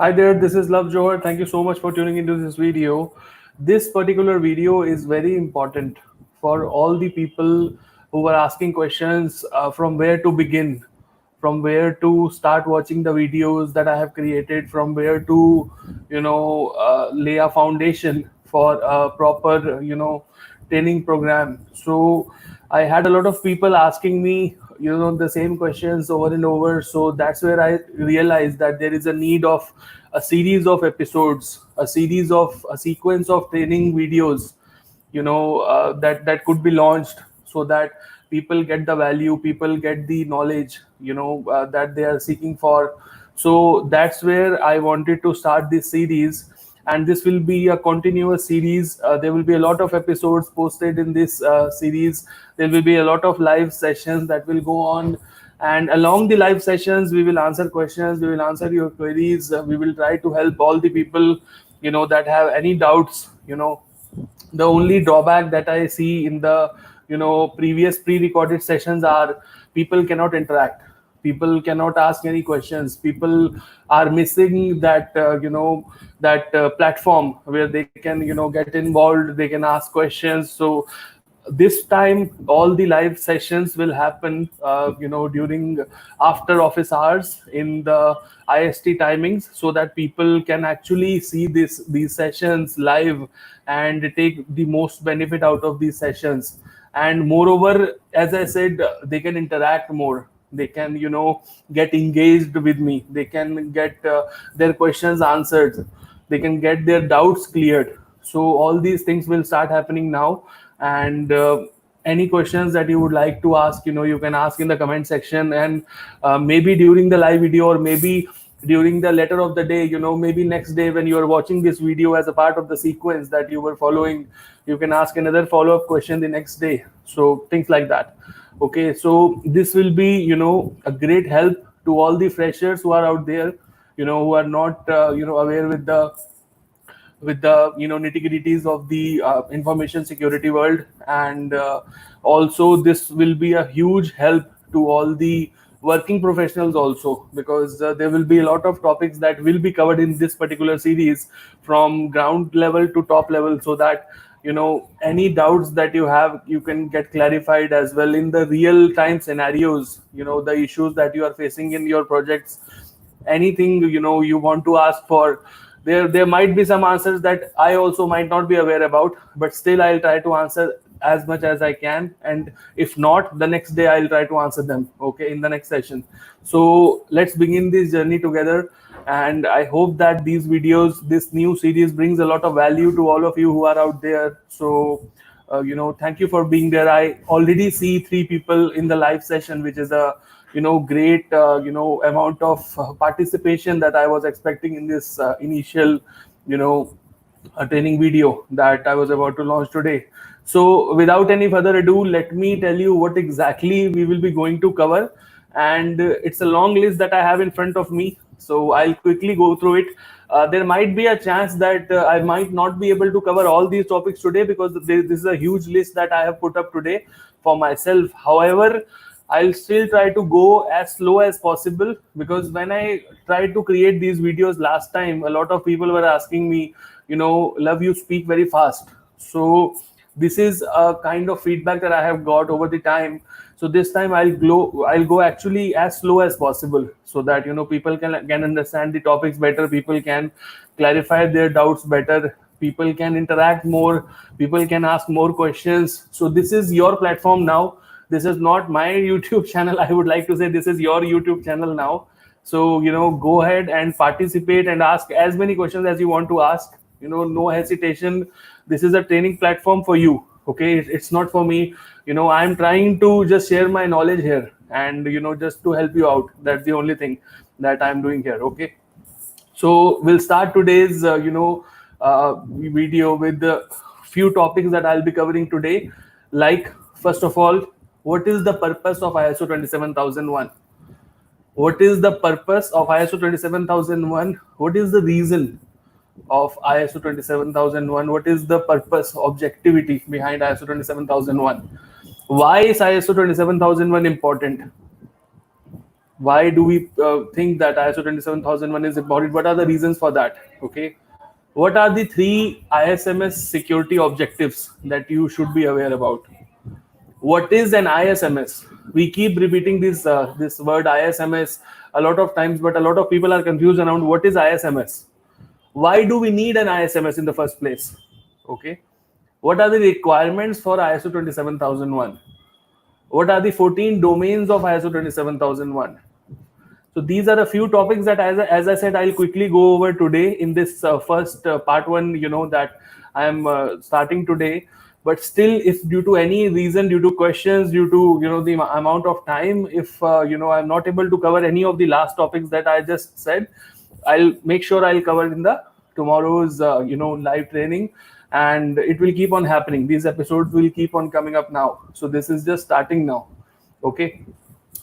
Hi there, this is Luv Johar. Thank you so much for tuning into this video. This particular video is very important for all the people who are asking questions from where to begin, from where to start watching the videos that I have created, from where to, lay a foundation for a proper, training program. So I had a lot of people asking me, the same questions over and over. So that's where I realized that there is a need of a series of episodes, a sequence of training videos, that could be launched so that people get the value, people get the knowledge, that they are seeking for. So that's where I wanted to start this series, and this will be a continuous series. There will be a lot of episodes posted in this series. There will be a lot of live sessions that will go on, and along the live sessions we will answer questions, we will answer your queries. We will try to help all the people, that have any doubts. The only drawback that I see in the previous pre-recorded sessions are people cannot interact, people cannot ask any questions, people are missing that platform where they can get involved, they can ask questions. So this time all the live sessions will happen during after office hours in the IST timings, so that people can actually see these sessions live and take the most benefit out of these sessions. And moreover, as I said, they can interact more, they can get engaged with me, they can get their questions answered, they can get their doubts cleared. So all these things will start happening now. And any questions that you would like to ask, you can ask in the comment section. And maybe during the live video, or maybe during the letter of the day, maybe next day when you are watching this video as a part of the sequence that you were following, you can ask another follow-up question the next day. So things like that. Okay, so this will be a great help to all the freshers who are out there, who are not aware with the nitty-gritties of the information security world. And also this will be a huge help to all the working professionals also, because there will be a lot of topics that will be covered in this particular series from ground level to top level, so that any doubts that you have, you can get clarified as well in the real time scenarios, the issues that you are facing in your projects, anything you want to ask for. There might be some answers that I also might not be aware about, but still I'll try to answer as much as I can. And if not, the next day I'll try to answer them, okay, in the next session. So let's begin this journey together. And I hope that these videos, this new series, brings a lot of value to all of you who are out there. So thank you for being there. I already see 3 people in the live session, which is a great amount of participation that I was expecting in this initial training video that I was about to launch today. So without any further ado, let me tell you what exactly we will be going to cover. And it's a long list that I have in front of me, so I'll quickly go through it. There might be a chance that I might not be able to cover all these topics today, because this is a huge list that I have put up today for myself. However, I'll still try to go as slow as possible, because when I tried to create these videos last time, a lot of people were asking me, Love, you speak very fast. So this is a kind of feedback that I have got over the time. So this time I'll go actually as slow as possible, so that people can understand the topics better, people can clarify their doubts better, people can interact more, people can ask more questions. So this is your platform now. This is not my YouTube channel. I would like to say this is your YouTube channel now. So go ahead and participate and ask as many questions as you want to ask. No hesitation. This is a training platform for you. Okay, it's not for me. I'm trying to just share my knowledge here, and just to help you out. That's the only thing that I'm doing here. Okay, so we'll start today's video with the few topics that I'll be covering today. Like, first of all, what is the purpose of ISO 27001? What is the purpose of ISO 27001? What is the reason of ISO 27001? What is the purpose, objectivity behind ISO 27001? Why is ISO 27001 important? Why do we think that ISO 27001 is important? What are the reasons for that? Okay, what are the three ISMS security objectives that you should be aware about? What is an ISMS? We keep repeating this word ISMS a lot of times, but a lot of people are confused around what is ISMS. Why do we need an ISMS in the first place? Okay, what are the requirements for ISO 27001? What are the 14 domains of ISO 27001? So these are a few topics that, as I said, I'll quickly go over today in this first part one, that I'm starting today. But still, if due to any reason, due to questions, due to, the amount of time, if, I'm not able to cover any of the last topics that I just said, I'll make sure I'll cover in the tomorrow's, live training. And it will keep on happening. These episodes will keep on coming up now. So this is just starting now. Okay.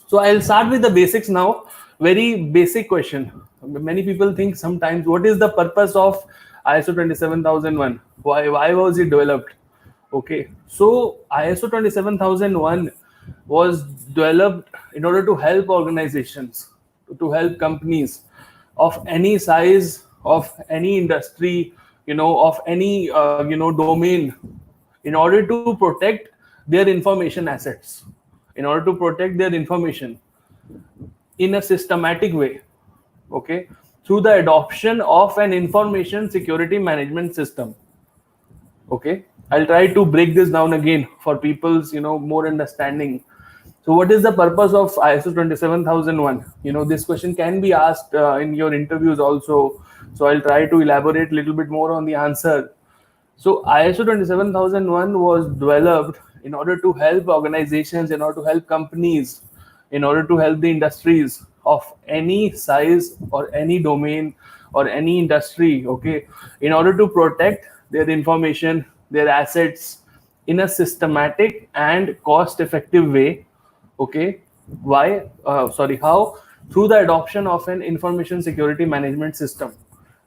So I'll start with the basics now. Very basic question. Many people think sometimes, what is the purpose of ISO 27001? Why was it developed? Okay, so ISO 27001 was developed in order to help organizations, to help companies of any size, of any industry, of any domain, in order to protect their information assets, in order to protect their information in a systematic way. Okay, through the adoption of an information security management system. Okay, I'll try to break this down again for people's more understanding. So what is the purpose of ISO 27001? This question can be asked in your interviews also, so I'll try to elaborate a little bit more on the answer. So ISO 27001 was developed in order to help organizations, in order to help companies, in order to help the industries of any size or any domain or any industry, okay, in order to protect their information, their assets in a systematic and cost-effective way. Okay, how? Through the adoption of an information security management system.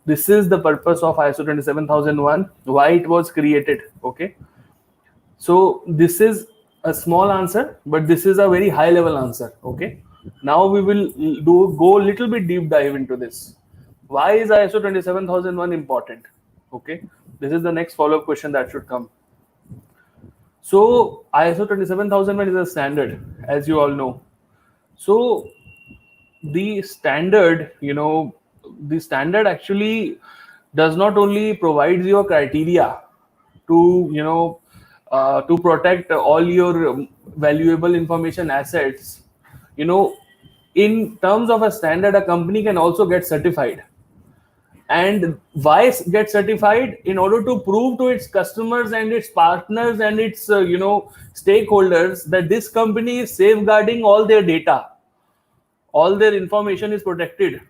This is the purpose of ISO 27001, why it was created. Okay, so this is a small answer, but this is a very high level answer. Okay, now we will go a little bit deep dive into this. Why is ISO 27001 important? Okay, this is the next follow-up question that should come. So ISO 27001 is a standard, as you all know. So the standard, the standard actually does not only provide you a criteria to to protect all your valuable information assets. In terms of a standard, a company can also get certified. And why get certified? In order to prove to its customers and its partners and its stakeholders that this company is safeguarding all their data, all their information is protected,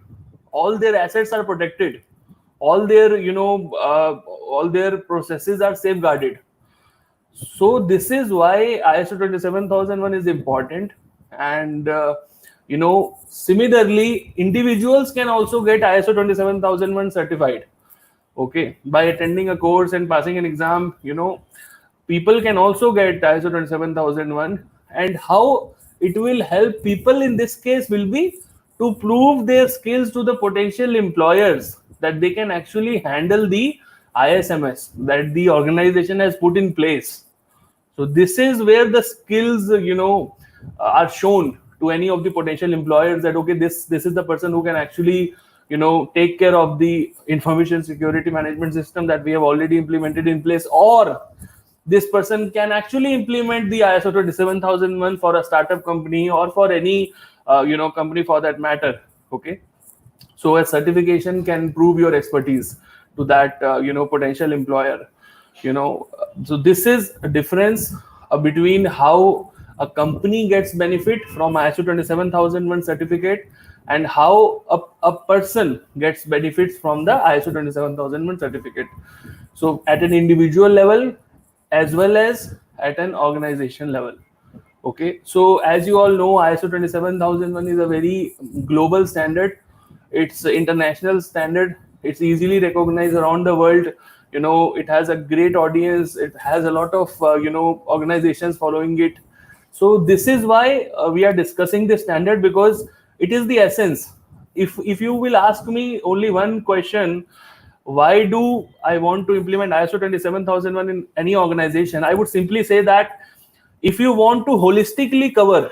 all their assets are protected, all their all their processes are safeguarded. So this is why ISO 27001 is important. And similarly, individuals can also get ISO 27001 certified. Okay, by attending a course and passing an exam, people can also get ISO 27001. And how it will help people in this case will be to prove their skills to the potential employers, that they can actually handle the ISMS that the organization has put in place. So this is where the skills, are shown to any of the potential employers, that okay, this is the person who can actually, take care of the information security management system that we have already implemented in place, or this person can actually implement the ISO 27001 for a startup company or for any, company for that matter. Okay. So a certification can prove your expertise to that, potential employer. So this is a difference between how a company gets benefit from ISO 27001 certificate and how a person gets benefits from the ISO 27001 certificate. So at an individual level as well as at an organization level. Okay, so as you all know, ISO 27001 is a very global standard. It's an international standard. It's easily recognized around the world. It has a great audience. It has a lot of organizations following it. So this is why we are discussing this standard, because it is the essence. If you will ask me only one question, why do I want to implement ISO 27001 in any organization, I would simply say that if you want to holistically cover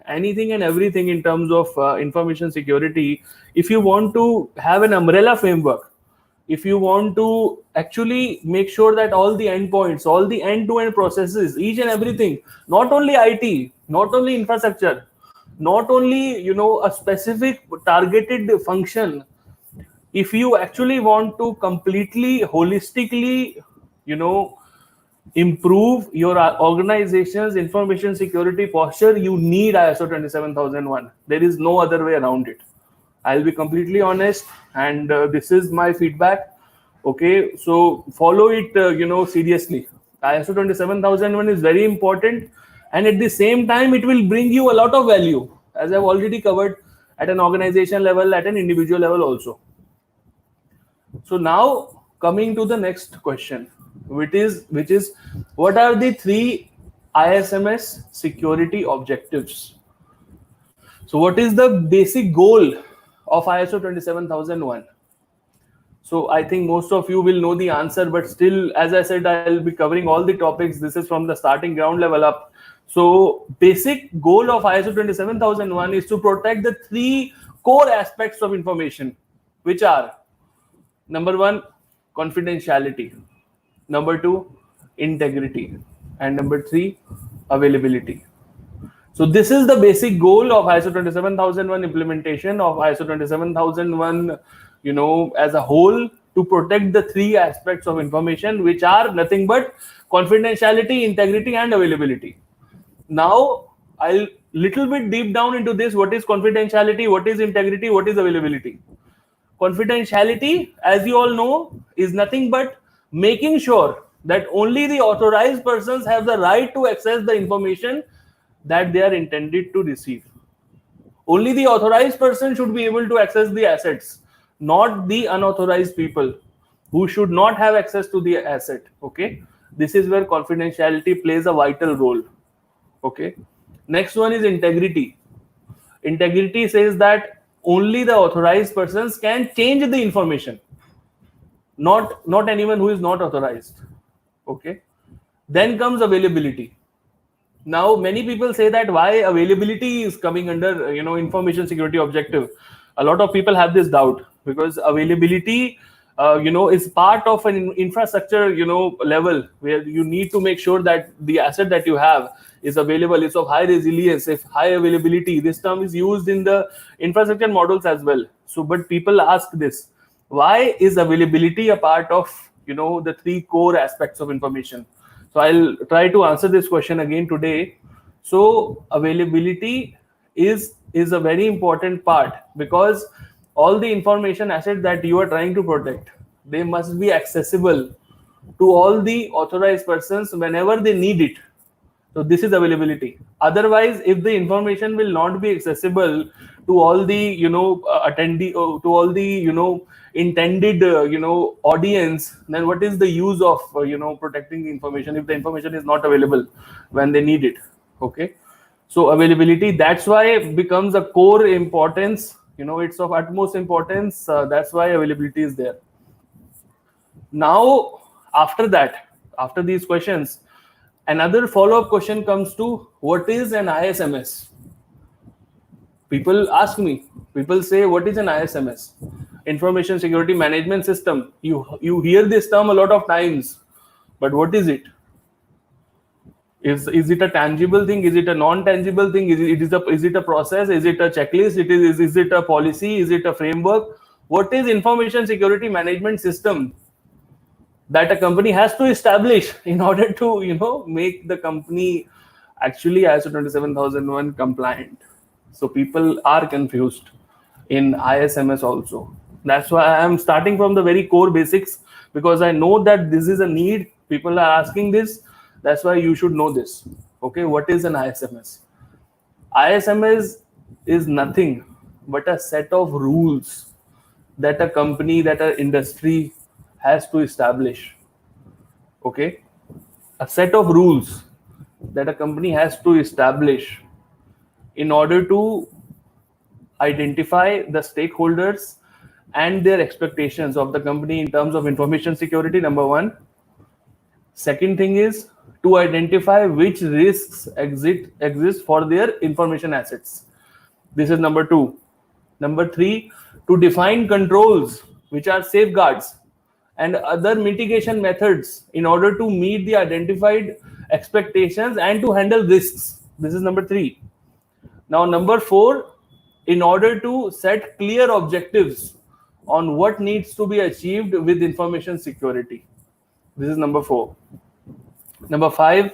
anything and everything in terms of information security, if you want to have an umbrella framework, if you want to actually make sure that all the endpoints, all the end-to-end processes, each and everything, not only IT, not only infrastructure, not only a specific targeted function, if you actually want to completely holistically improve your organization's information security posture, you need ISO 27001. There is no other way around it. I'll be completely honest, and this is my feedback. Okay, so follow it, seriously. ISO 27001 is very important, and at the same time, it will bring you a lot of value, as I've already covered at an organization level, at an individual level also. So now coming to the next question, which is what are the 3 ISMS security objectives? So what is the basic goal of ISO 27001? So I think most of you will know the answer, but still, as I said, I'll be covering all the topics. This is from the starting ground level up. So basic goal of ISO 27001 is to protect the 3 core aspects of information, which are: number 1, confidentiality; number 2, integrity; and number 3, availability. So this is the basic goal of ISO 27001 implementation, of ISO 27001, as a whole, to protect the 3 aspects of information, which are nothing but confidentiality, integrity, and availability. Now, I'll little bit deep down into this. What is confidentiality? What is integrity? What is availability? Confidentiality, as you all know, is nothing but making sure that only the authorized persons have the right to access the information that they are intended to receive. Only the authorized person should be able to access the assets, not the unauthorized people who should not have access to the asset. Okay, this is where confidentiality plays a vital role. Okay, next one is integrity. Integrity says that only the authorized persons can change the information, not anyone who is not authorized. Okay, then comes availability. Now many people say that why availability is coming under information security objective. A lot of people have this doubt, because availability is part of an infrastructure level, where you need to make sure that the asset that you have is available, is of high resilience, if high availability. This term is used in the infrastructure models as well. So but people ask this: why is availability a part of the 3 core aspects of information? So I'll try to answer this question again today. So availability is a very important part, because all the information assets that you are trying to protect, they must be accessible to all the authorized persons whenever they need it. So this is availability. Otherwise, if the information will not be accessible to all the attendee, to all the intended audience, then what is the use of protecting the information if the information is not available when they need it? Okay, so availability, that's why it becomes a core importance. It's of utmost importance. That's why availability is there. Now, after that, after these questions, another follow-up question comes to: what is an ISMS? People ask me, people say, what is an ISMS? Information Security Management System. You hear this term a lot of times, but what is it? Is it a tangible thing? Is it a non-tangible thing? Is it a process? Is it a checklist? Is it a policy? Is it a framework? What is Information Security Management System that a company has to establish in order to make the company actually ISO 27001 compliant? So people are confused in ISMS also. That's why I am starting from the very core basics, because I know that this is a need. People are asking this. That's why you should know this. Okay, what is an ISMS? ISMS is nothing but a set of rules that a company, that an industry has to establish. Okay, a set of rules that a company has to establish in order to identify the stakeholders and their expectations of the company in terms of information security, number one. Second thing is to identify which risks exist for their information assets. This is number two. Number three, to define controls, which are safeguards and other mitigation methods in order to meet the identified expectations and to handle risks. This is number three. Now, number four, in order to set clear objectives on what needs to be achieved with information security. This is number four. Number five,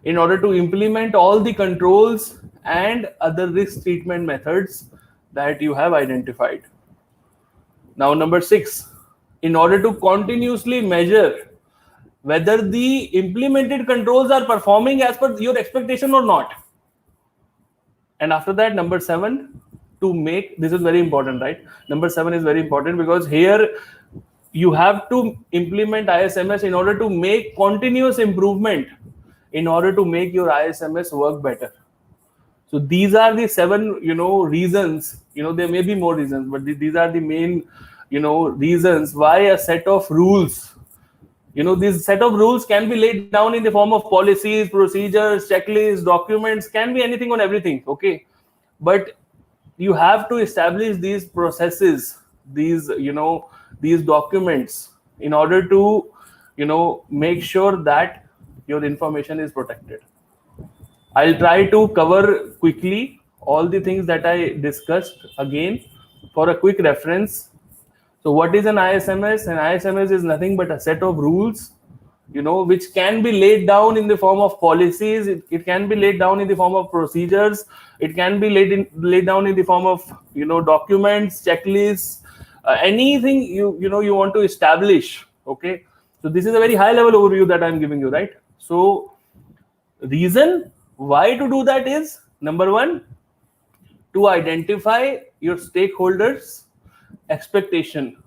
in order to implement all the controls and other risk treatment methods that you have identified. Now, number six, in order to continuously measure whether the implemented controls are performing as per your expectation or not. And after that, number seven, to make, this is very important, right? Number seven is very important because here you have to implement ISMS in order to make continuous improvement in order to make your ISMS work better. So these are the seven, reasons, there may be more reasons, but these are the main, reasons why a set of rules, this set of rules can be laid down in the form of policies, procedures, checklists, documents, can be anything on everything. Okay. But you have to establish these processes, these documents in order to, make sure that your information is protected. I'll try to cover quickly all the things that I discussed again for a quick reference. So what is an ISMS? An ISMS is nothing but a set of rules, which can be laid down in the form of policies. It can be laid down in the form of procedures. It can be laid down in the form of, documents, checklists, anything you want to establish. Okay. So this is a very high level overview that I'm giving you, right? So reason why to do that is, number one, to identify your stakeholders' expectation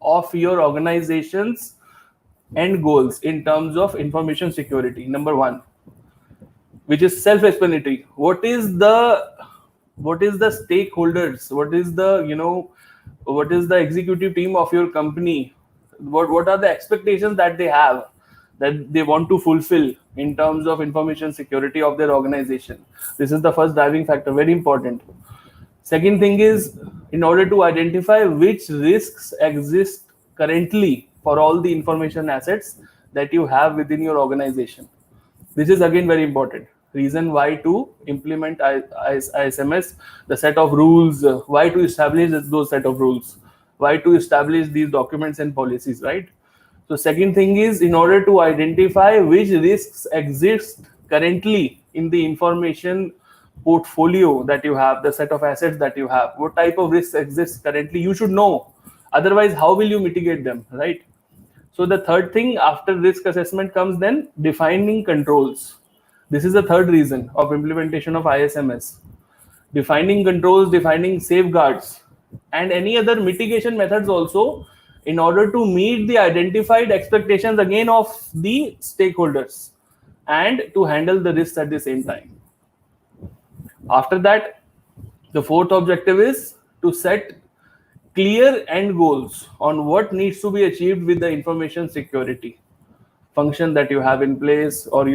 of your organization's end goals in terms of information security. Number one, which is self-explanatory. What is the stakeholders? What is the executive team of your company? What are the expectations that they have, that they want to fulfill in terms of information security of their organization? This is the first driving factor, very important. Second thing is, in order to identify which risks exist currently for all the information assets that you have within your organization. This is again very important. Reason why to implement ISMS, the set of rules, why to establish those set of rules, why to establish these documents and policies, right? So second thing is, in order to identify which risks exist currently in the information portfolio that you have, the set of assets that you have, what type of risks exist currently, you should know. Otherwise, how will you mitigate them, right? So the third thing after risk assessment comes then defining controls. This is the third reason of implementation of ISMS. Defining controls, defining safeguards, and any other mitigation methods also in order to meet the identified expectations again of the stakeholders and to handle the risks at the same time. After that, the fourth objective is to set clear end goals on what needs to be achieved with the information security function that you have in place, or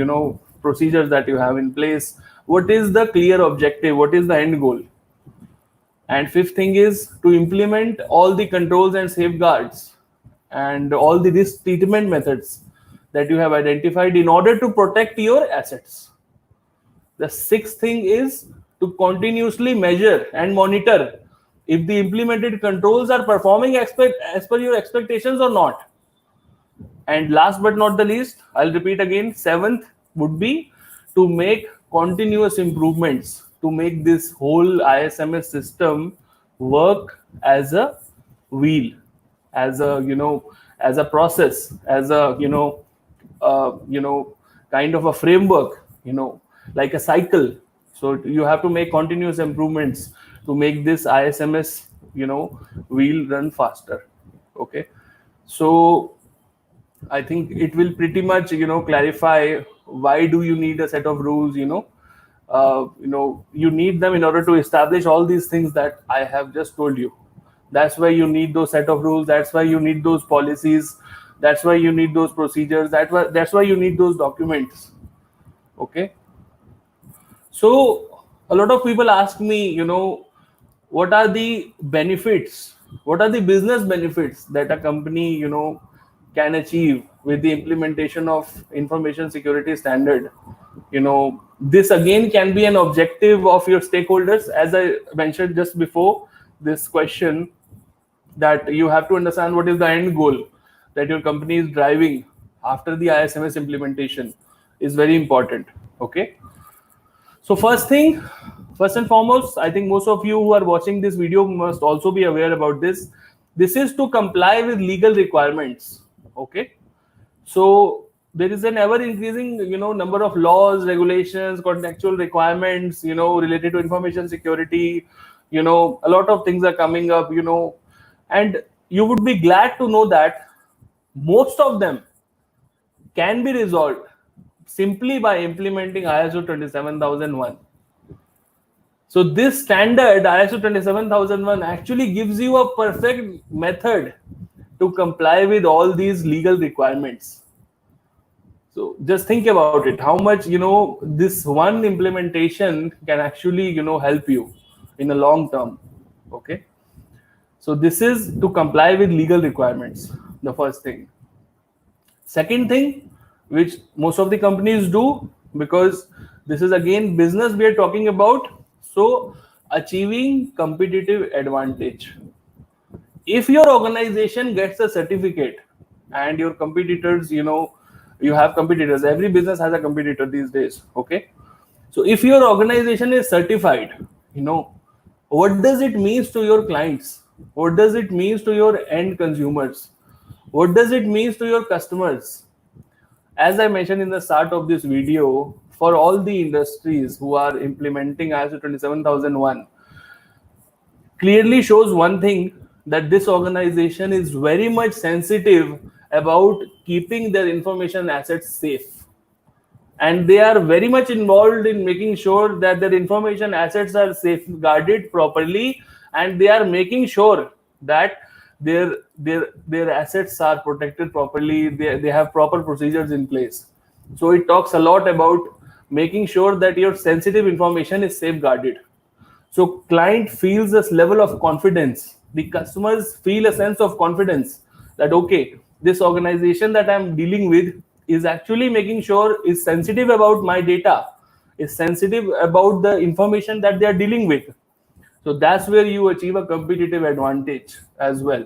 procedures that you have in place. What is the clear objective? What is the end goal? And fifth thing is to implement all the controls and safeguards and all the risk treatment methods that you have identified in order to protect your assets. The sixth thing is to continuously measure and monitor if the implemented controls are performing as per your expectations or not. And last but not the least, I'll repeat again, seventh would be to make continuous improvements to make this whole ISMS system work as a wheel, as a process, as a kind of a framework, like a cycle. So you have to make continuous improvements to make this ISMS wheel run faster. Okay, so I think it will pretty much clarify why do you need a set of rules, you need them in order to establish all these things that I have just told you. That's why you need those set of rules. That's why you need those policies. That's why you need those procedures. That's why you need those documents. Okay. So a lot of people ask me, what are the benefits? What are the business benefits that a company, can achieve with the implementation of information security standard? This again can be an objective of your stakeholders. As I mentioned just before this question, that you have to understand what is the end goal that your company is driving after the ISMS implementation is very important. Okay. So first and foremost, I think most of you who are watching this video must also be aware about this. This is to comply with legal requirements. Okay. So there is an ever increasing, number of laws, regulations, contractual requirements, related to information security. A lot of things are coming up, and you would be glad to know that most of them can be resolved simply by implementing ISO 27001. So this standard ISO 27001 actually gives you a perfect method to comply with all these legal requirements. So just think about it, how much, this one implementation can actually, help you in the long term. Okay. So this is to comply with legal requirements, the first thing. Second thing, which most of the companies do, because this is again business we are talking about, so achieving competitive advantage. If your organization gets a certificate and your competitors, you have competitors, every business has a competitor these days. Okay. So if your organization is certified, what does it mean to your clients? What does it mean to your end consumers? What does it mean to your customers? As I mentioned in the start of this video, for all the industries who are implementing ISO 27001, clearly shows one thing, that this organization is very much sensitive about keeping their information assets safe. And they are very much involved in making sure that their information assets are safeguarded properly, and they are making sure that their assets are protected properly. They have proper procedures in place. So it talks a lot about making sure that your sensitive information is safeguarded. So client feels this level of confidence. The customers feel a sense of confidence that, okay, this organization that I'm dealing with is actually making sure is sensitive about my data, is sensitive about the information that they are dealing with. So that's where you achieve a competitive advantage as well.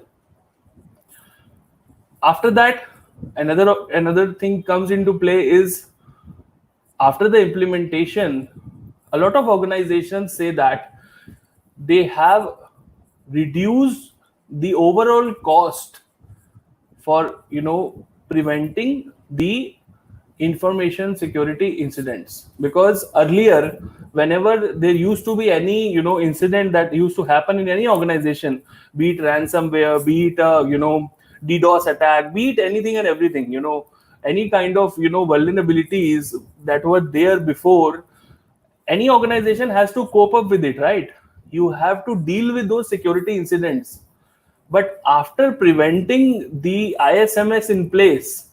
After that, another thing comes into play is, after the implementation, a lot of organizations say that they have reduced the overall cost for preventing the information security incidents. Because earlier, whenever there used to be any incident that used to happen in any organization, be it ransomware, be it DDoS attack, be it anything and everything, any kind of vulnerabilities that were there before, any organization has to cope up with it, right? You have to deal with those security incidents. But after preventing the ISMS in place,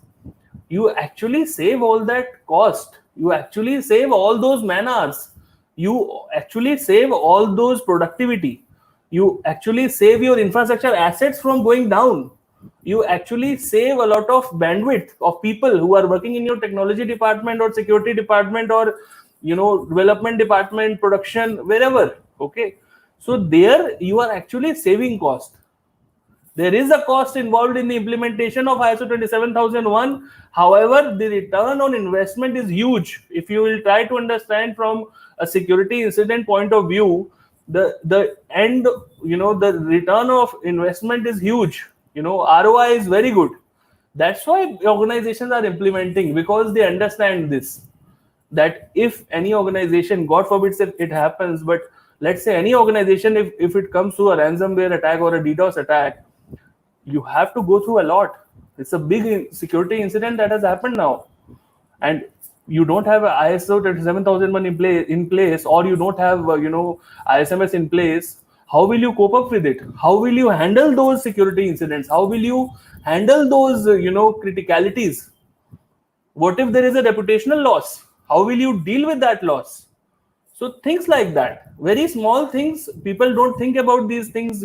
you actually save all that cost. You actually save all those man hours. You actually save all those productivity. You actually save your infrastructure assets from going down. You actually save a lot of bandwidth of people who are working in your technology department or security department or development department, production, wherever. Okay. So there you are actually saving cost. There is a cost involved in the implementation of ISO 27001. However, the return on investment is huge. If you will try to understand from a security incident point of view, the end, the return of investment is huge. ROI is very good. That's why organizations are implementing, because they understand this, that if any organization, God forbid if it happens, but let's say any organization, if it comes to a ransomware attack or a DDoS attack, you have to go through a lot. It's a big security incident that has happened now. And you don't have a ISO 27001 in place, or you don't have ISMS in place, how will you cope up with it? How will you handle those security incidents? How will you handle those criticalities? What if there is a reputational loss? How will you deal with that loss? So things like that, very small things, people don't think about these things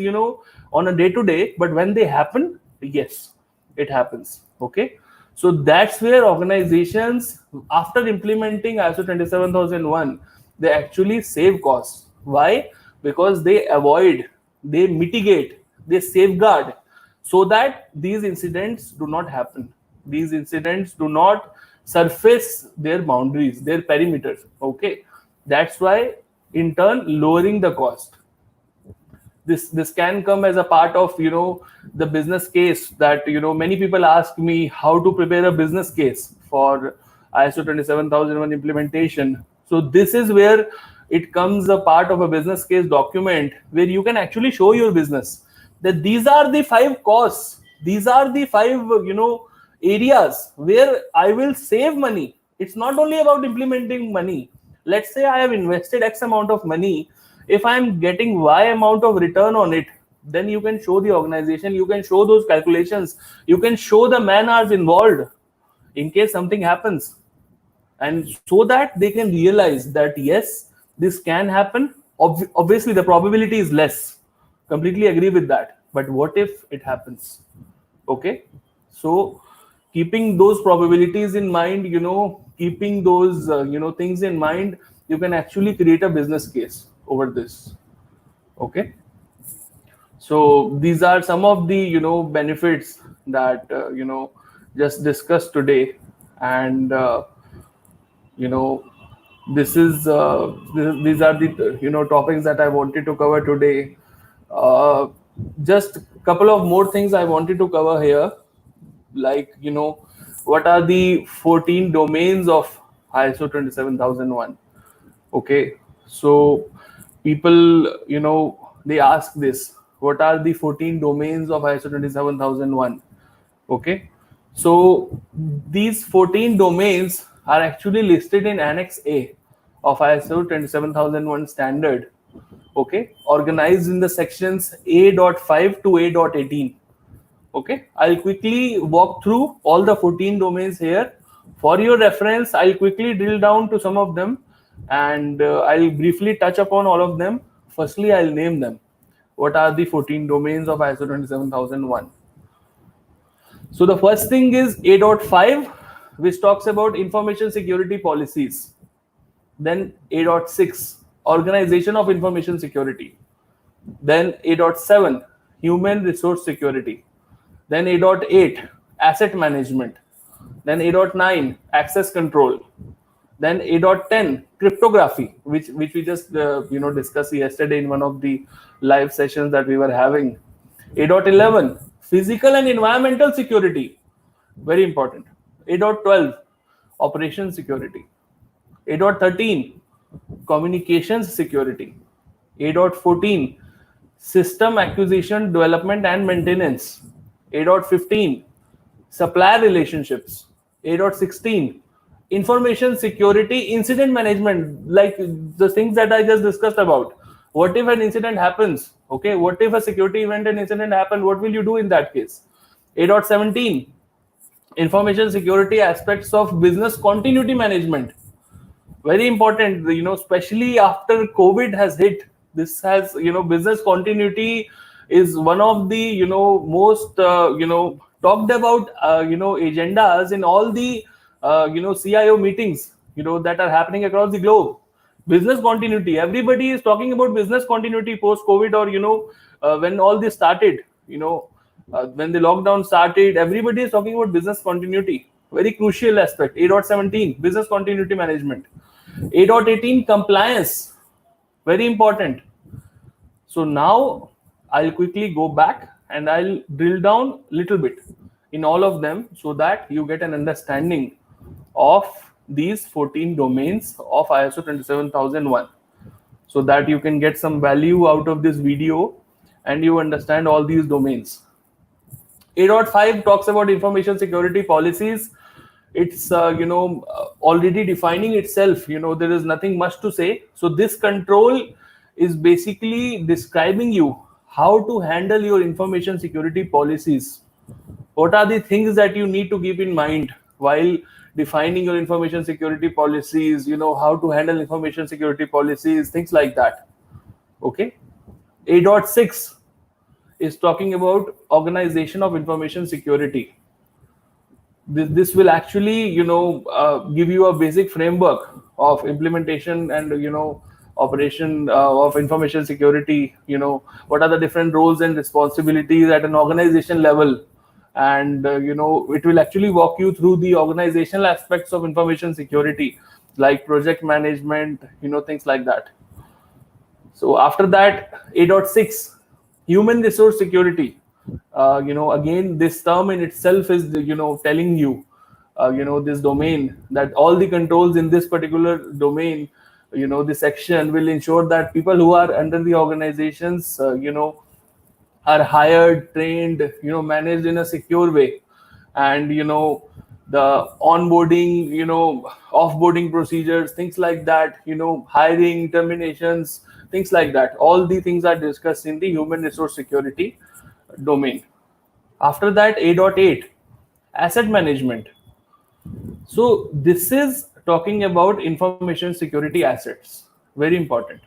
on a day to day, but when they happen, yes, it happens. Okay, so that's where organizations, after implementing ISO 27001, they actually save costs. Why? Because they avoid, they mitigate, they safeguard, so that these incidents do not happen, these incidents do not surface their boundaries, their perimeters. Okay, that's why, in turn, lowering the cost. This can come as a part of the business case, that many people ask me how to prepare a business case for ISO 27001 implementation. So this is where it comes a part of a business case document, where you can actually show your business that these are the 5 costs, these are the 5 areas where I will save money. It's not only about implementing money. Let's say I have invested X amount of money. If I'm getting Y amount of return on it, then you can show the organization, you can show those calculations, you can show the man hours involved in case something happens, and so that they can realize that yes, this can happen. Obviously the probability is less, completely agree with that, but what if it happens? Okay, so keeping those probabilities in mind, keeping those things in mind, you can actually create a business case over this. Okay, so these are some of the benefits that just discussed today. And this is these are the topics that I wanted to cover today. Just a couple of more things I wanted to cover here, like what are the 14 domains of ISO 27001. Okay, so people they ask this, what are the 14 domains of ISO 27001. Okay, so these 14 domains are actually listed in Annex A of ISO 27001 standard. Okay, organized in the sections A.5 to A.18. Okay, I'll quickly walk through all the 14 domains here for your reference. I'll quickly drill down to some of them, and I'll briefly touch upon all of them. Firstly, I'll name them. What are the 14 domains of ISO 27001? So the first thing is A.5, which talks about information security policies. Then A.6, organization of information security. Then A.7, human resource security. Then A.8, asset management. Then A.9, access control. Then A.10, cryptography, which we just discussed yesterday in one of the live sessions that we were having. A.11, physical and environmental security, very important. A.12, operation security. A.13, communications security. A.14, system acquisition, development and maintenance. A.15, supplier relationships. A.16, information security, incident management, like the things that I just discussed about. What if an incident happens? Okay, what if a security event and incident happen? What will you do in that case? A.17, information security aspects of business continuity management. Very important, especially after COVID has hit. This has, business continuity is one of the, most, talked about, agendas in all the, CIO meetings, that are happening across the globe. Business continuity, everybody is talking about business continuity post COVID, or, when all this started, when the lockdown started, everybody is talking about business continuity. Very crucial aspect. A.17, business continuity management. A.18, compliance, very important. So now I'll quickly go back and I'll drill down a little bit in all of them, so that you get an understanding of these 14 domains of ISO 27001, so that you can get some value out of this video and you understand all these domains. A.5 talks about information security policies. it's already defining itself. There is nothing much to say. So this control is basically describing you how to handle your information security policies. What are the things that you need to keep in mind while defining your information security policies, how to handle information security policies, things like that. Okay. A.6 is talking about organization of information security. This will actually give you a basic framework of implementation and operation of information security. What are the different roles and responsibilities at an organization level, and it will actually walk you through the organizational aspects of information security, like project management, things like that. So after that, A.6, human resource security. Again, this term in itself is, telling you, this domain, that all the controls in this particular domain, this section will ensure that people who are under the organizations, are hired, trained, managed in a secure way. And, the onboarding, offboarding procedures, things like that, hiring, terminations, things like that. All the things are discussed in the human resource security domain. After that, A.8, asset management. So this is talking about information security assets. Very important.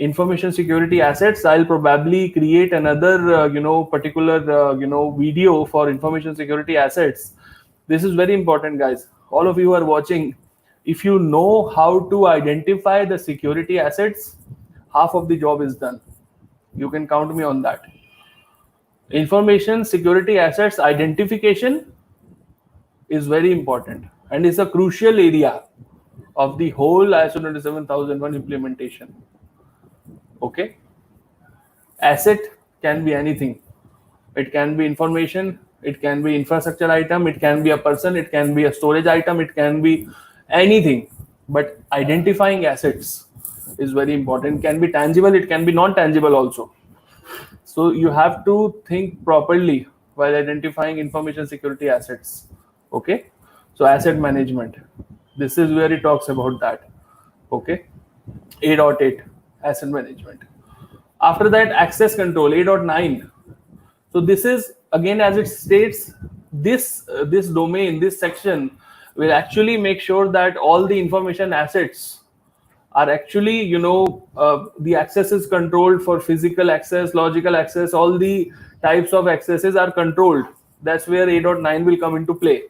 Information security assets, I'll probably create another particular video for information security assets. This is very important, guys. All of you are watching. If you know how to identify the security assets, half of the job is done. You can count me on that. Information security assets identification is very important and is a crucial area of the whole ISO 27001 implementation. Okay. Asset can be anything. It can be information, it can be infrastructure item, it can be a person, it can be a storage item, it can be anything. But identifying assets is very important. It can be tangible, it can be non-tangible also. So you have to think properly while identifying information security assets. Okay. So asset management, this is where it talks about that. Okay. A.8, asset management. After that, access control, A.9. So this is, again, as it states, this domain, this section will actually make sure that all the information assets are actually, the access is controlled for physical access, logical access, all the types of accesses are controlled. That's where A.9 will come into play.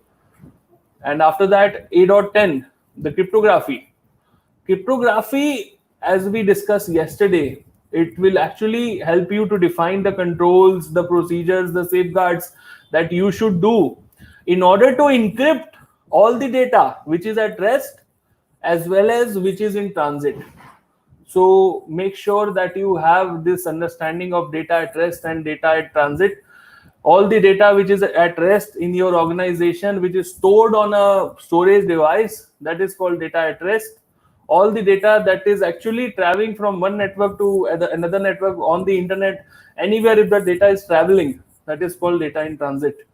And after that, A.10, the cryptography. Cryptography, as we discussed yesterday, it will actually help you to define the controls, the procedures, the safeguards that you should do in order to encrypt all the data which is at rest as well as which is in transit. So make sure that you have this understanding of data at rest and data at transit. All the data which is at rest in your organization, which is stored on a storage device, that is called data at rest. All the data that is actually traveling from one network to another network on the internet, anywhere if the data is traveling, that is called data in transit.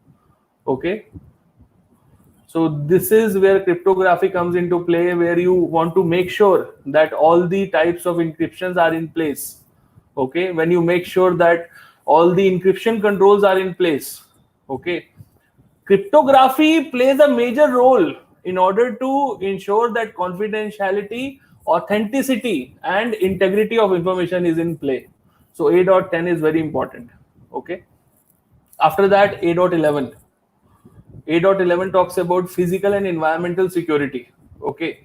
Okay. So this is where cryptography comes into play, where you want to make sure that all the types of encryptions are in place. Okay. When you make sure that all the encryption controls are in place. Okay. Cryptography plays a major role in order to ensure that confidentiality, authenticity, and integrity of information is in play. So A.10 is very important. Okay. After that, A.11. A.11 talks about physical and environmental security. Okay.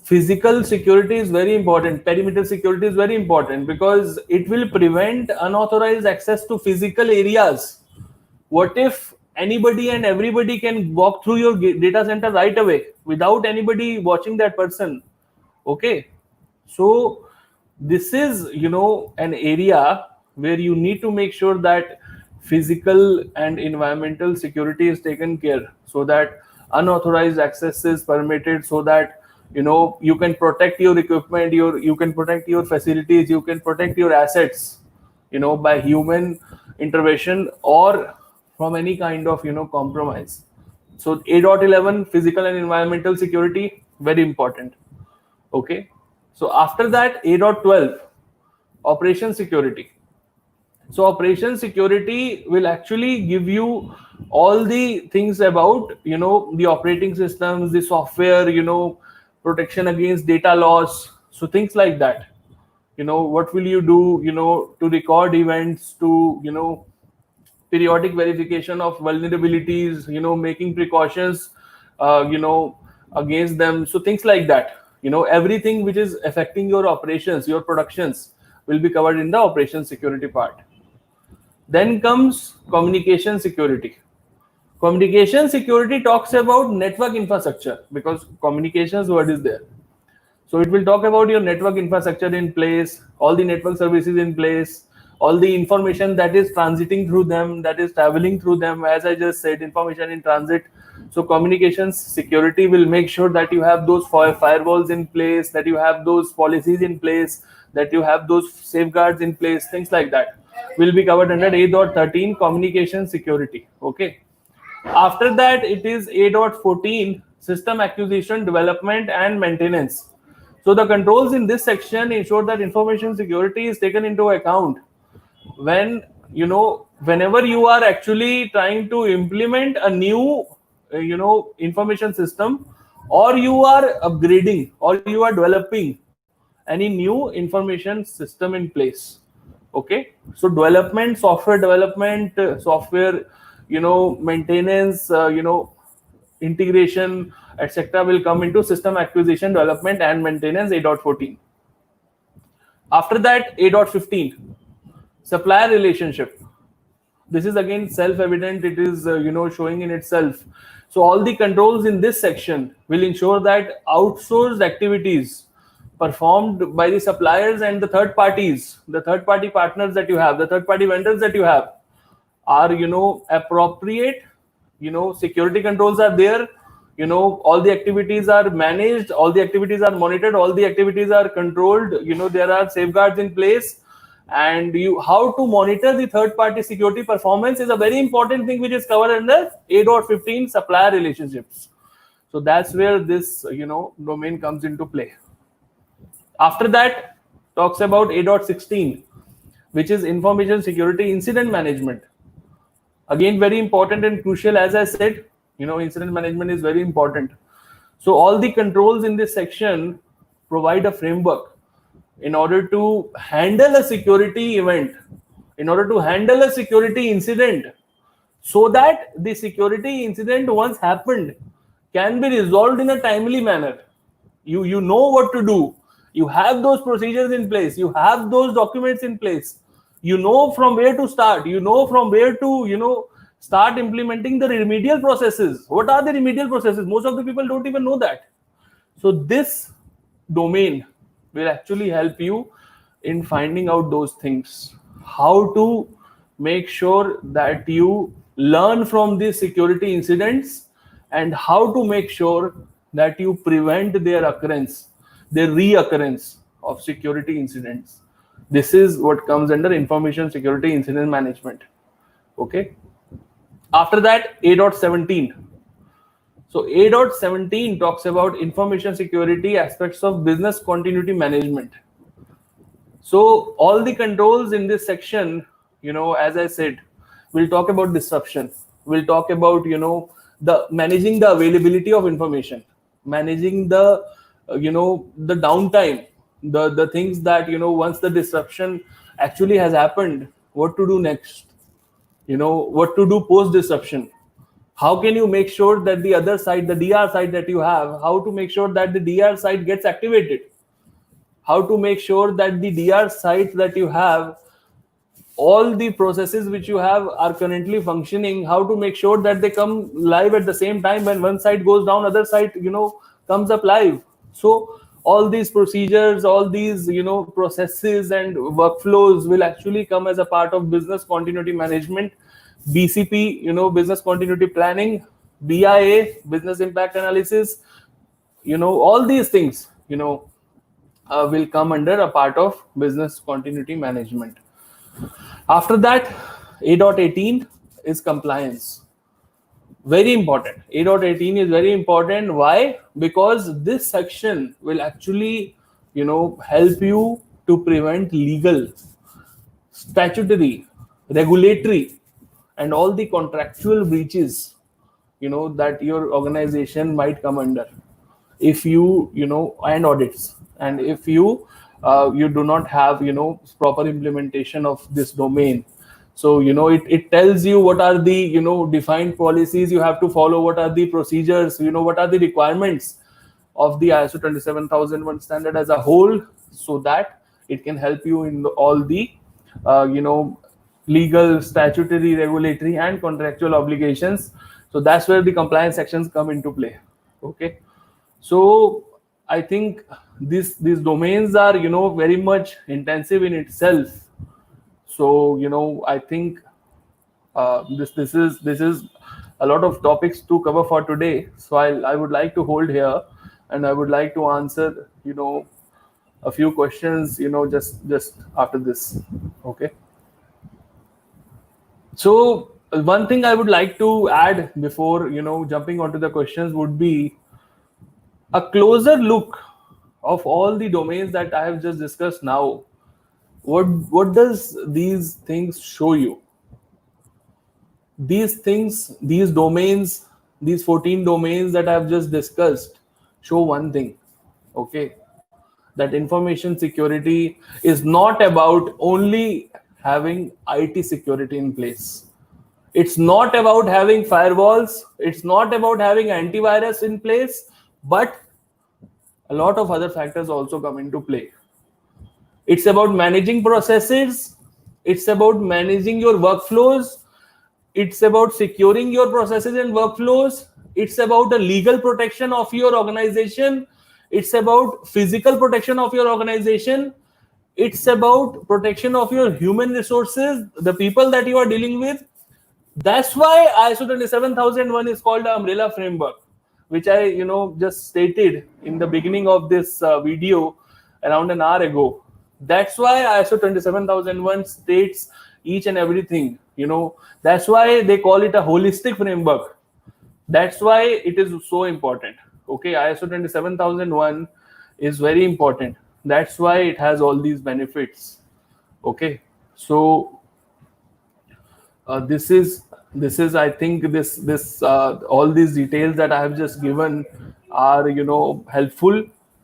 Physical security is very important. Perimeter security is very important because it will prevent unauthorized access to physical areas. What if anybody and everybody can walk through your data center right away without anybody watching that person? Okay. So this is, an area where you need to make sure that physical and environmental security is taken care, so that unauthorized access is permitted, so that you can protect your equipment, you can protect your facilities, you can protect your assets, by human intervention or from any kind of compromise. So A.11, physical and environmental security, very important. Okay. So after that, A.12, operation security. So operation security will actually give you all the things about, the operating systems, the software, protection against data loss. So things like that. What will you do, to record events, to, periodic verification of vulnerabilities, making precautions, against them. So things like that, everything which is affecting your operations, your productions, will be covered in the operation security part. Then comes communication security. Communication security talks about network infrastructure, because communications word is there. So it will talk about your network infrastructure in place, all the network services in place, all the information that is transiting through them, that is traveling through them. As I just said, information in transit. So communications security will make sure that you have those firewalls in place, that you have those policies in place, that you have those safeguards in place, things like that will be covered under A.13, communication security. Okay. After that, it is A.14, system acquisition, development, and maintenance. So the controls in this section ensure that information security is taken into account when, whenever you are actually trying to implement a new, information system, or you are upgrading, or you are developing any new information system in place. Okay. So development, software development, software, maintenance, integration, etc., will come into system acquisition, development, and maintenance, A.14. After that, A.15, supplier relationship. This is again self-evident. It is, showing in itself. So all the controls in this section will ensure that outsourced activities performed by the suppliers and the third parties, the third party partners that you have, the third party vendors that you have, are, appropriate. Security controls are there. All the activities are managed, all the activities are monitored, all the activities are controlled. There are safeguards in place. And how to monitor the third party security performance is a very important thing, which is covered under A.15, supplier relationships. So that's where this, domain comes into play. After that, talks about A.16, which is information security incident management. Again, very important and crucial. As I said, incident management is very important. So all the controls in this section provide a framework in order to handle a security event, in order to handle a security incident, so that the security incident, once happened, can be resolved in a timely manner. You know what to do. You have those procedures in place. You have those documents in place. You know from where to start. You know from where to, start implementing the remedial processes. What are the remedial processes? Most of the people don't even know that. So this domain will actually help you in finding out those things. How to make sure that you learn from these security incidents, and how to make sure that you prevent their occurrence, their reoccurrence of security incidents. This is what comes under information security incident management. Okay. After that, A.17. So A.17 talks about information security aspects of business continuity management. So all the controls in this section, as I said, we'll talk about disruption. We'll talk about, the managing the availability of information, managing the, the downtime, the things that, once the disruption actually has happened, what to do next, what to do post disruption. How can you make sure that the other side, the DR side that you have, how to make sure that the DR side gets activated? How to make sure that the DR sites that you have, all the processes which you have are currently functioning, how to make sure that they come live at the same time. When one side goes down, other side, comes up live. So all these procedures, all these, processes and workflows will actually come as a part of business continuity management. BCP, business continuity planning, BIA, business impact analysis, all these things, will come under a part of business continuity management. After that, A.18 is compliance. Very important. 8.18 is very important. Why? Because this section will actually, help you to prevent legal, statutory, regulatory, and all the contractual breaches, that your organization might come under if and audits, and if you do not have proper implementation of this domain. So it tells you what are the defined policies you have to follow, what are the procedures, what are the requirements of the ISO 27001 standard as a whole, so that it can help you in all the legal, statutory, regulatory, and contractual obligations. So that's where the compliance sections come into play. Okay, so I think these domains are very much intensive in itself. So I think this is a lot of topics to cover for today. So I would like to hold here, and I would like to answer a few questions just after this. Okay. So one thing I would like to add before jumping onto the questions would be a closer look of all the domains that I have just discussed now. What does these things show you? These things, these domains, these 14 domains that I have just discussed show one thing. Okay, that information security is not about only having IT security in place. It's not about having firewalls. It's not about having antivirus in place, but a lot of other factors also come into play. It's about managing processes. It's about managing your workflows. It's about securing your processes and workflows. It's about the legal protection of your organization. It's about physical protection of your organization. It's about protection of your human resources, the people that you are dealing with. That's why ISO 27001 is called the umbrella framework, which I just stated in the beginning of this video around an hour ago. That's why ISO 27001 states each and everything. That's why they call it a holistic framework. That's why it is so important. Okay, ISO 27001 is very important. That's why it has all these benefits. Okay, so this is I think this all these details that I have just given are helpful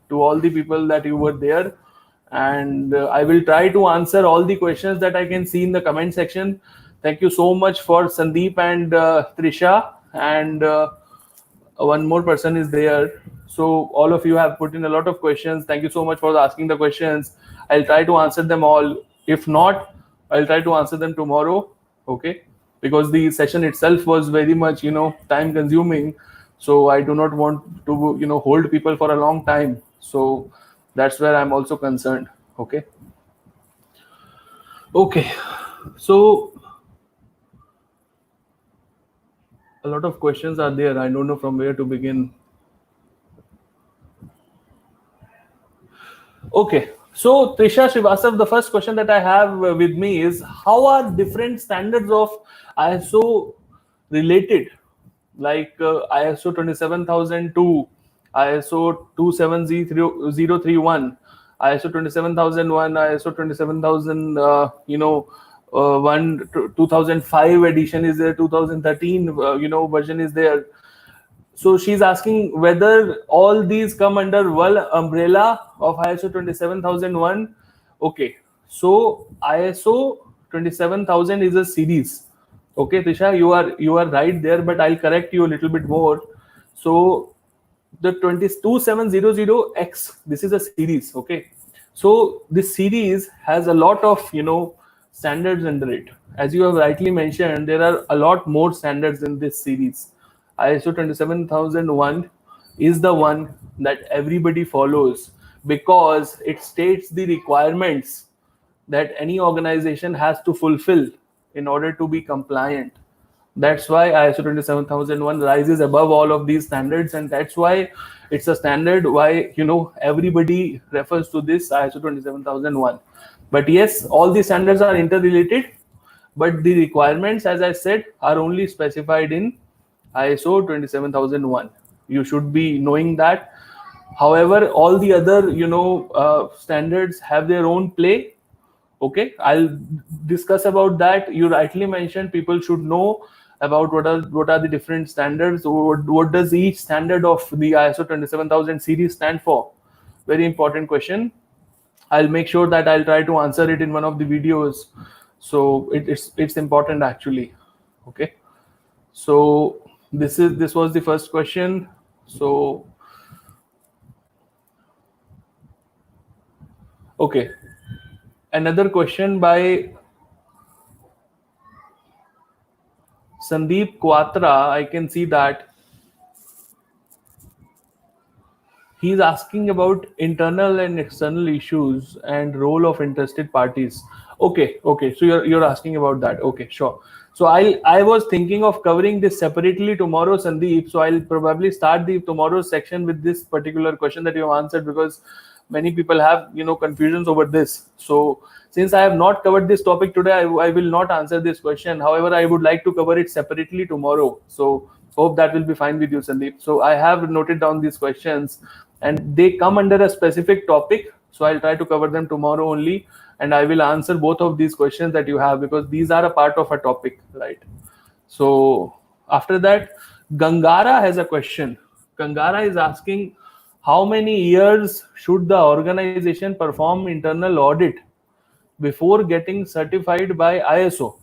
to all the people that you were there, and I will try to answer all the questions that I can see in the comment section. Thank you so much for Sandeep and Trisha, and one more person is there. So all of you have put in a lot of questions. Thank you so much for asking the questions. I'll try to answer them all. If not, I'll try to answer them tomorrow. Okay, because the session itself was very much time consuming, so I do not want to hold people for a long time. So that's where I'm also concerned. Okay, so a lot of questions are there. I don't know from where to begin. Okay, so Trisha Srivastav, the first question that I have with me is, how are different standards of ISO related, like ISO 27002, ISO 27031, ISO 27001, ISO 27000, 2005 edition is there, 2013 version is there. So she's asking whether all these come under one umbrella of ISO 27001. Okay, so ISO 27000 is a series. Okay, Trisha, you are right there, but I'll correct you a little bit more. So the 22700X, this is a series. Okay, so this series has a lot of standards under it. As you have rightly mentioned, there are a lot more standards in this series. ISO 27001 is the one that everybody follows because it states the requirements that any organization has to fulfill in order to be compliant. That's why ISO 27001 rises above all of these standards, and that's why it's a standard why everybody refers to this ISO 27001. But yes, all these standards are interrelated, but the requirements, as I said, are only specified in ISO 27001. You should be knowing that. However, all the other standards have their own play. Okay, I'll discuss about that. You rightly mentioned people should know about what are the different standards. What does each standard of the ISO 27000 series stand for? Very important question. I'll make sure that I'll try to answer it in one of the videos. So it's important actually. Okay. So this was the first question. So okay. Another question by Sandeep Quatra. I can see that he's asking about internal and external issues and role of interested parties. Okay, so you're asking about that. Okay, sure. So I was thinking of covering this separately tomorrow, Sandeep. So I'll probably start the tomorrow's section with this particular question that you have answered, because many people have confusions over this. So since I have not covered this topic today, I will not answer this question. However, I would like to cover it separately tomorrow. So hope that will be fine with you, Sandeep. So I have noted down these questions and they come under a specific topic. So I'll try to cover them tomorrow only, and I will answer both of these questions that you have, because these are a part of a topic, right? So after that, Gangara has a question. Gangara is asking, how many years should the organization perform internal audit before getting certified by ISO?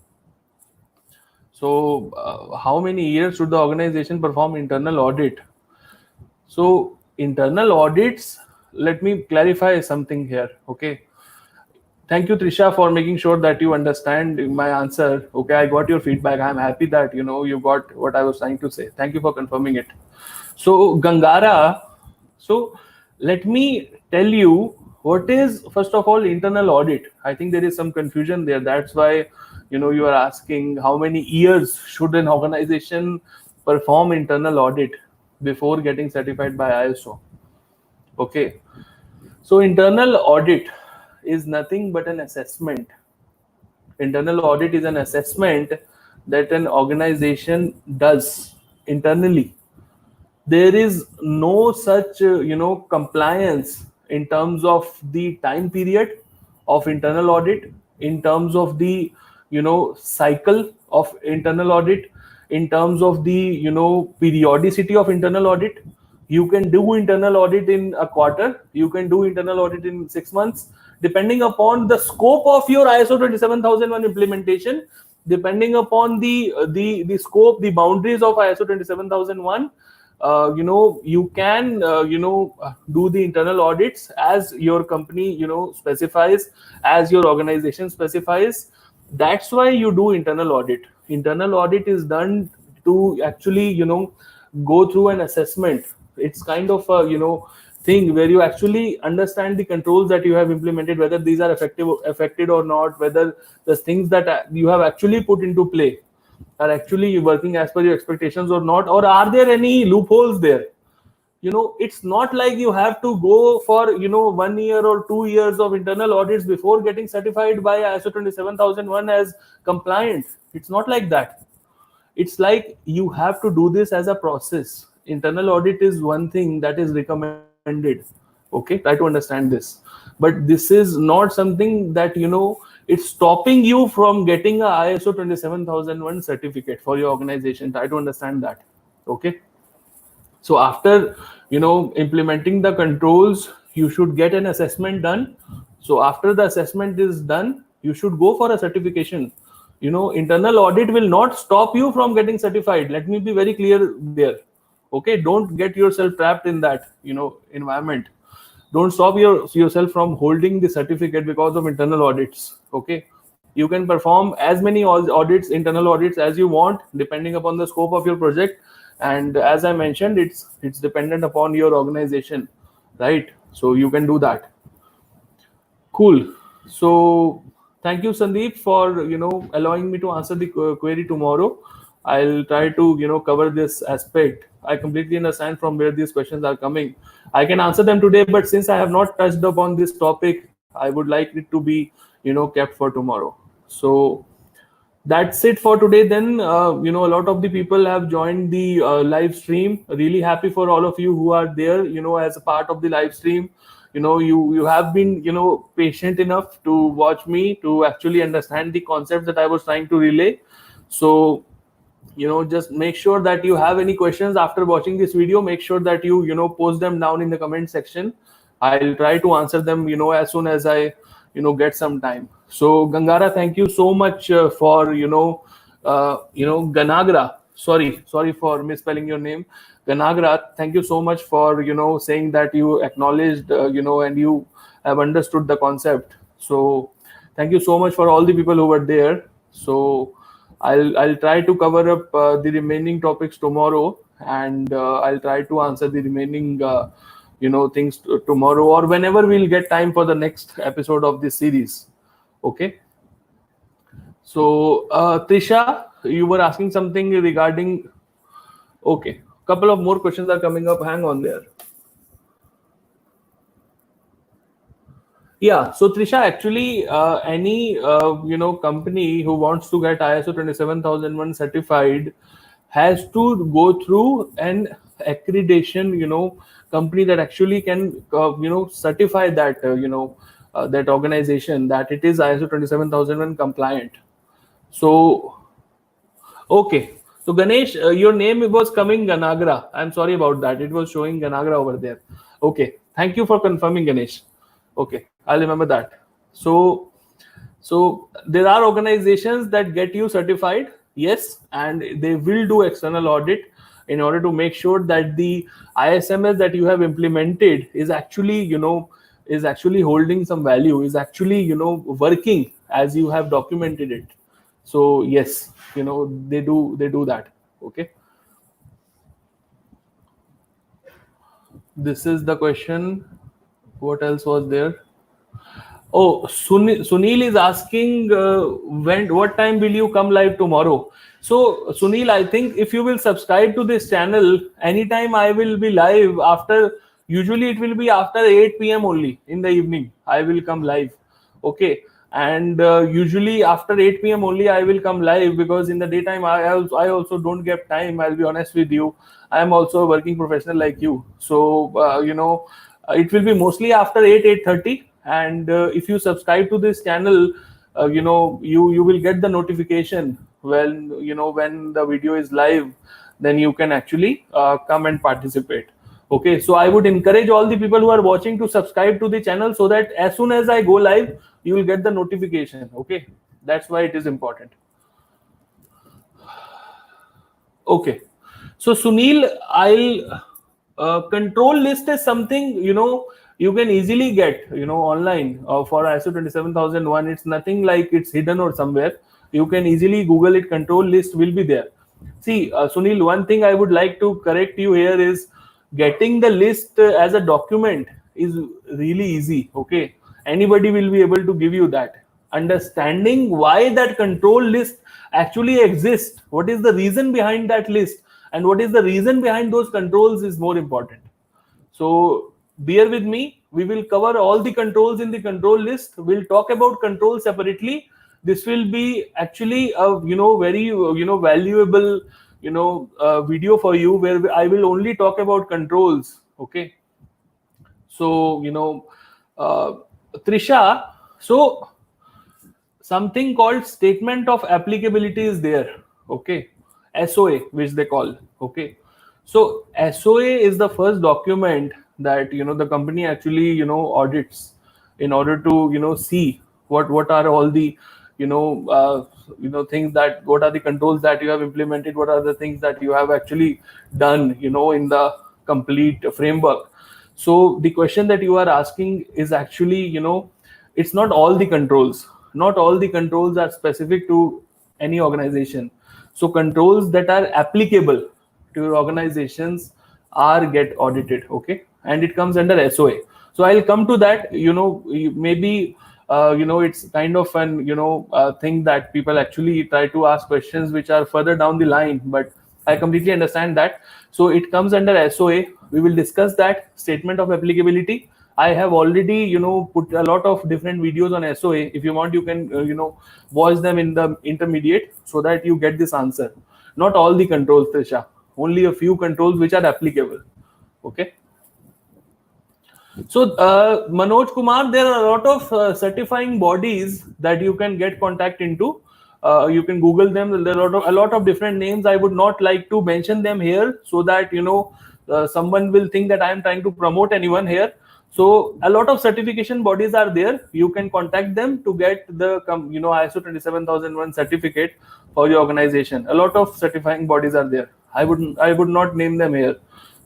So how many years should the organization perform internal audit? So internal audits, let me clarify something here. Okay. Thank you, Trisha, for making sure that you understand my answer. Okay, I got your feedback. I'm happy that you got what I was trying to say. Thank you for confirming it. So Gangara, so let me tell you what is, first of all, internal audit. I think there is some confusion there. That's why you are asking how many years should an organization perform internal audit before getting certified by ISO. Okay, so internal audit is nothing but an assessment. Internal audit is an assessment that an organization does internally. There is no such compliance in terms of the time period of internal audit, in terms of the cycle of internal audit, in terms of the periodicity of internal audit. You can do internal audit in a quarter, you can do internal audit in 6 months, depending upon the scope of your ISO 27001 implementation, depending upon the scope, the boundaries of ISO 27001. You can do the internal audits as your company specifies, as your organization specifies. That's why you do internal audit. Internal audit is done to actually go through an assessment. It's kind of a thing where you actually understand the controls that you have implemented, whether these are affected or not, whether the things that you have actually put into play are actually working as per your expectations or not, or are there any loopholes there. It's not like you have to go for 1 year or 2 years of internal audits before getting certified by ISO 27001 as compliant. It's not like that. It's like you have to do this as a process. Internal audit is one thing that is recommended. Okay, try to understand this. But this is not something that it's stopping you from getting a ISO 27001 certificate for your organization. Try to understand that. Okay. So after implementing the controls, you should get an assessment done. So after the assessment is done, you should go for a certification. Internal audit will not stop you from getting certified. Let me be very clear there. Okay, don't get yourself trapped in that environment. Don't stop yourself from holding the certificate because of internal audits. Okay, you can perform as many audits, internal audits, as you want, depending upon the scope of your project. And as I mentioned, it's dependent upon your organization, right? So you can do that. Cool. So thank you, Sandeep, for allowing me to answer the query tomorrow. I'll try to cover this aspect. I completely understand from where these questions are coming. I can answer them today, but since I have not touched upon this topic, I would like it to be kept for tomorrow. So That's it for today. Then, a lot of the people have joined the live stream. Really happy for all of you who are there, as a part of the live stream. You have been, patient enough to watch me to actually understand the concept that I was trying to relay. So, just make sure that you have any questions after watching this video. Make sure that you post them down in the comment section. I'll try to answer them, as soon as I get some time. So Gangara, thank you so much for Ganagra. Sorry for misspelling your name. Ganagra, thank you so much for saying that you acknowledged and you have understood the concept. So thank you so much for all the people who were there. So I'll try to cover up the remaining topics tomorrow, and I'll try to answer the remaining things tomorrow, or whenever we'll get time for the next episode of this series. Okay. So Trisha, you were asking something regarding. Okay, couple of more questions are coming up. Hang on there. Yeah, so Trisha, actually, any company who wants to get ISO 27001 certified has to go through an accreditation, company that actually can, certify that, that organization that it is ISO 27001 compliant. So, okay. So Ganesh, your name was coming Ganagra. I'm sorry about that. It was showing Ganagra over there. Okay. Thank you for confirming, Ganesh. Okay, I'll remember that. So there are organizations that get you certified, yes, and they will do external audit in order to make sure that the ISMS that you have implemented is actually, is actually holding some value, is actually, working as you have documented it. So yes, they do that. Okay. This is the question. What else was there? Oh, Sunil is asking what time will you come live tomorrow? So Sunil, I think if you will subscribe to this channel, anytime I will be live after. Usually it will be after 8 p.m. only in the evening. I will come live. Okay, and usually after 8 p.m. only I will come live, because in the daytime I also don't get time. I'll be honest with you. I am also a working professional like you. So it will be mostly after 8:30. And if you subscribe to this channel, you will get the notification when the video is live. Then you can actually come and participate. Okay, so I would encourage all the people who are watching to subscribe to the channel, so that as soon as I go live, you will get the notification. Okay, that's why it is important. Okay, so Sunil, I'll control list is something you can easily get online for ISO 27001. It's nothing like it's hidden or somewhere. You can easily Google it. Control list will be there. See, Sunil, one thing I would like to correct you here is getting the list as a document is really easy. Okay, anybody will be able to give you that. Understanding why that control list actually exists, what is the reason behind that list, and what is the reason behind those controls is more important. So bear with me. We will cover all the controls in the control list. We'll talk about controls separately. This will be actually a very valuable video for you, where I will only talk about controls. Okay. So Trisha, so something called statement of applicability is there. Okay, SOA, which they call. Okay, so SOA is the first document that the company actually audits in order to see what are all the things, that what are the controls that you have implemented, what are the things that you have actually done in the complete framework. So the question that you are asking is actually it's not all the controls. Not all the controls are specific to any organization. So controls that are applicable to your organizations are get audited. Okay, and it comes under SOA. So I'll come to that. Maybe it's kind of an thing that people actually try to ask questions which are further down the line, but I completely understand that. So it comes under SOA. We will discuss that statement of applicability. I have already, put a lot of different videos on SOA. If you want, you can, watch them in the intermediate so that you get this answer. Not all the controls, Trisha. Only a few controls which are applicable. Okay. So, Manoj Kumar, there are a lot of certifying bodies that you can get contact into. You can Google them. There are a lot of different names. I would not like to mention them here so that someone will think that I am trying to promote anyone here. So, a lot of certification bodies are there. You can contact them to get the ISO 27001 certificate for your organization. A lot of certifying bodies are there. I would not name them here,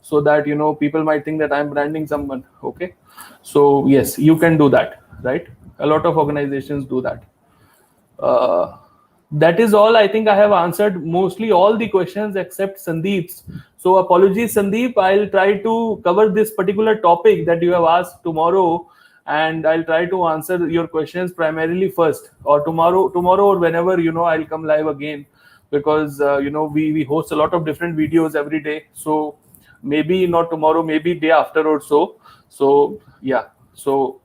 so that people might think that I'm branding someone. Okay, so yes, you can do that, right? A lot of organizations do that. That is all. I think I have answered mostly all the questions except Sandeep's. So apologies, Sandeep. I'll try to cover this particular topic that you have asked tomorrow, and I'll try to answer your questions primarily first, or tomorrow or whenever I'll come live again, because we host a lot of different videos every day. So maybe not tomorrow, maybe day after or so. So yeah. So,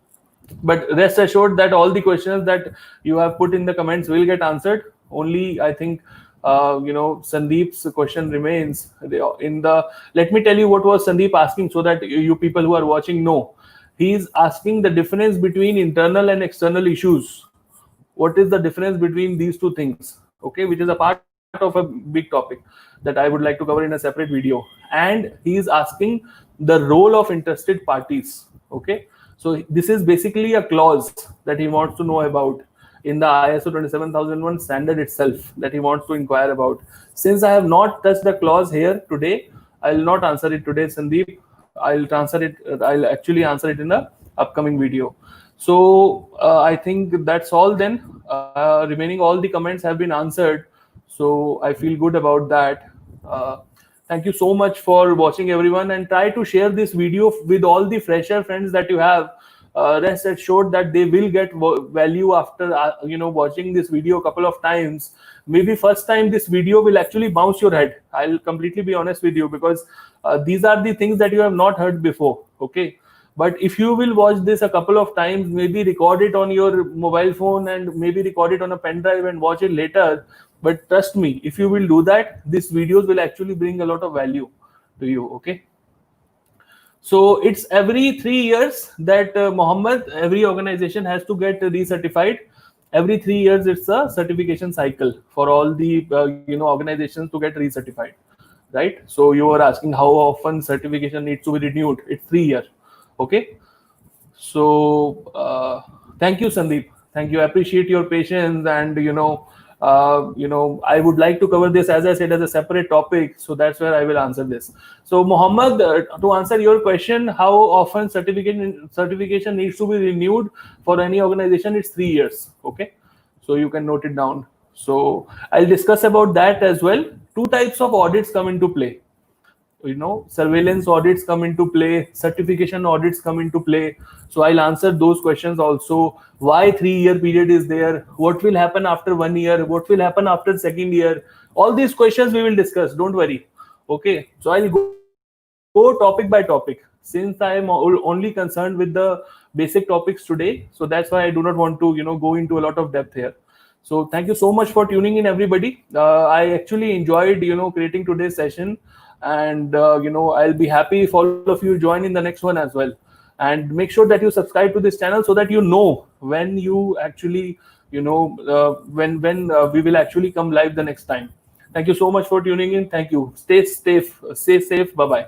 but rest assured that all the questions that you have put in the comments will get answered. Only I think Sandeep's question remains in the. Let me tell you what was Sandeep asking, so that you people who are watching know. He is asking the difference between internal and external issues. What is the difference between these two things? Okay, which is a part of a big topic that I would like to cover in a separate video. And he is asking the role of interested parties. Okay, so this is basically a clause that he wants to know about in the ISO 27001 standard itself, that he wants to inquire about. Since I have not touched the clause here today, I will not answer it today, Sandeep. I'll actually answer it in the upcoming video. So I think that's all then. Remaining all the comments have been answered, so I feel good about that. Thank you so much for watching, everyone, and try to share this video with all the fresher friends that you have. Rest assured that they will get value after watching this video a couple of times. Maybe first time this video will actually bounce your head. I'll completely be honest with you, because these are the things that you have not heard before. Okay, but if you will watch this a couple of times, maybe record it on your mobile phone and maybe record it on a pen drive and watch it later. But trust me, if you will do that, these videos will actually bring a lot of value to you. Okay. So it's every 3 years that Mohammed, every organization has to get recertified. Every 3 years, it's a certification cycle for all the organizations to get recertified, right? So you are asking how often certification needs to be renewed. It's 3 years. Okay. So thank you, Sandeep. Thank you. I appreciate your patience, and I would like to cover this, as I said, as a separate topic. So that's where I will answer this. So Mohammed, to answer your question, how often certification needs to be renewed for any organization? It's 3 years. Okay. So you can note it down. So I'll discuss about that as well. Two types of audits come into play. Surveillance audits come into play, certification audits come into play. So I'll answer those questions also. Why 3-year period is there? What will happen after 1 year? What will happen after second year? All these questions we will discuss. Don't worry. Okay. So I'll go topic by topic, since I am only concerned with the basic topics today. So that's why I do not want to, go into a lot of depth here. So thank you so much for tuning in, everybody. I actually enjoyed, creating today's session. And I'll be happy if all of you join in the next one as well. And make sure that you subscribe to this channel, so that when you actually when we will actually come live the next time. Thank you so much for tuning in. Thank you. Stay safe. Bye bye.